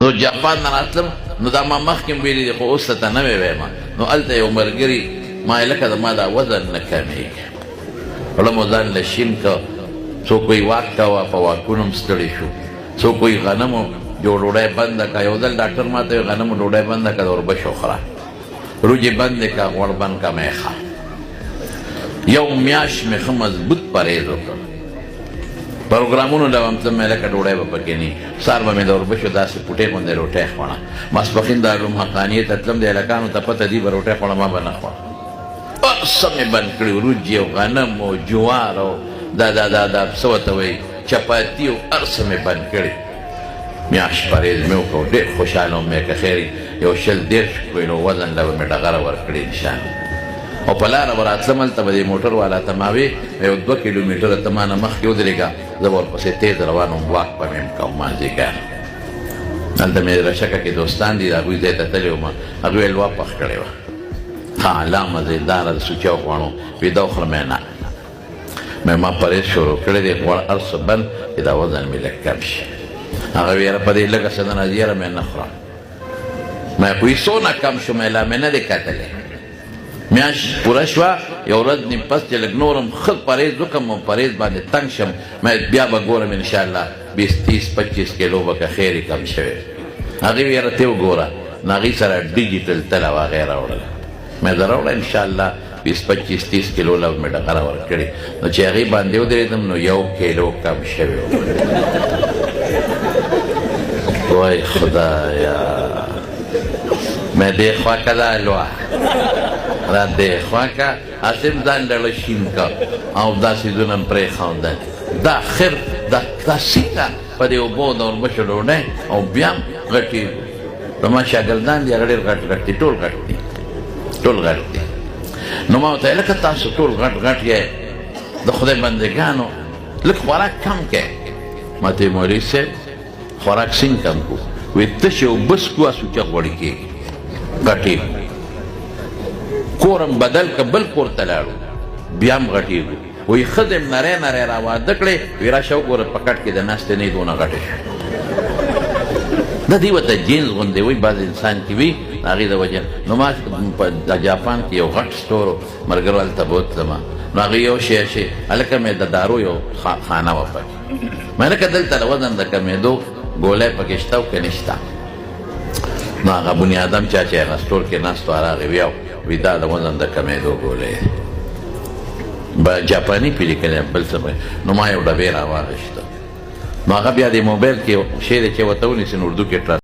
نو جاپان نه راتلم نو دا ما مخکې ویلي دي خو اوس ته نه مې وایم نو هلته یو ملګري ما یې لکه زما دا وزن نه کمېږي وړه مو ځان له شین که څوک وایي واک کوه په واکونو هم ستړي شو څوک وایي غنمو جو ډوډۍ بنده که یو ځل ډاکټر ما ته وایي غنمو ډوډۍ بنده که د اوربشو خوره روجې بندې که غوړ بند که مې خه یو میاشت مې ښه مضبوط پرهیز وکړ پروګرامونو له هم تلم لکه ډوډۍ به پکې نه سهار به مې د اوربشو داسې پوټې غوندې روټۍ خوړه ماسپښین دارالعلوم حقانیې ته تلم د هلکانو ته پته دي به روټۍ خوړه ما به نه خوړه هر څه مې بند کړي وریجې او غنم او جوار او دا څه ورته وایي چپاتي او هر څه مې بند کړي میاشت پرهیز مې وکړ ډېر خوشحاله وم مې که خیر یو 110 کیلو وزن له به مې ډغره ورکړې انشاءالله او په لاره به راتلم هلته به د موټر والا ته ما وې یو 2 کیلومیټره ته ما نه مخکې ودرېږه زه به ورپسې تیز روان وم واک به مې هم کوم مازدیګر هلته مې رشکه کې دوستان دي د هغوی ځای ته تللی وم هغوی حلوا پخ کړې وه ښه لا مزېداره د سوچو غوڼو ویده وخورم نه ما پرهیز شروع کړی دی غوړ هر څه بند چې دا وزن مې لږ کم شي هغه وی یاره په دې لږه څه نه راځي یاره مې نه خورم ما پوهې څونه کم شو مې لا مې نه دی کتلی میاشت پوره شوه یو ورځ نیم پس چې لږ نور هم ښه پرهیز وکړم او پرهیز باندې تنګ شم بیا به ګورم انشاءالله 20 30 25 کیلو به که خیر کم شوی هغې وی یاره ته وګوره نو هغې سره ډیجیټل تل او هغې راوړله مې زه راوړه انشاءالله 20 25 30 کیلو له مې ډغره ورکړې نو چې هغې باندې ودرېدم نو 1 کیلو کم شوی وای خدایا مې دې خوا که دا حلوا را دې خوا که هسې هم ځان ډله شین که او دا څیزونه هم پرېښودل دا خیر دا څنګه په دې اوبو د اوربشو ډوډۍ او بیا هم غټې زما شاګردان دي هغه ډېر غټ غټ دي ټول غټ دي ټول غټ دي نو ما ورته لکه تاسو ټول غټ غټ یې د خدای بندګانو لږ خوراک کم کې ما ته مولوي صاحب خوراک څنګه کم کړو وایي تش یو بس کو سوچه غوړې کېږي غټېږو کور هم بدل که بل کور ته لاړو بیا هم غټېږو وایي ښځې هم نری نری را واده کړې وایي راشه وګوره په کټ کې د ناستې نه دونه غټې شو دا دوی ورته جینز غوندې وایي بعض انسان کې وي د هغې د وجې نو ما په جاپان کې یو غټ سټور ملګرو هلته بوتلم نو هغې یو شی هلکه مې د دارو یو خانه وه پکې مې لکه دلته د وزن د کمېدو ګولی پکې شته او که نشته نو هغه بنیادم چا چې هغه سټور کې ناست و راغی وی دا د وزن د کمېدو ګولی جاپاني پې لیکلی بل څه نو ما یو ډبې راواخېسته نو هغه بیا د موبایل کې شی دی چې ورته ونیسي نو اردو کې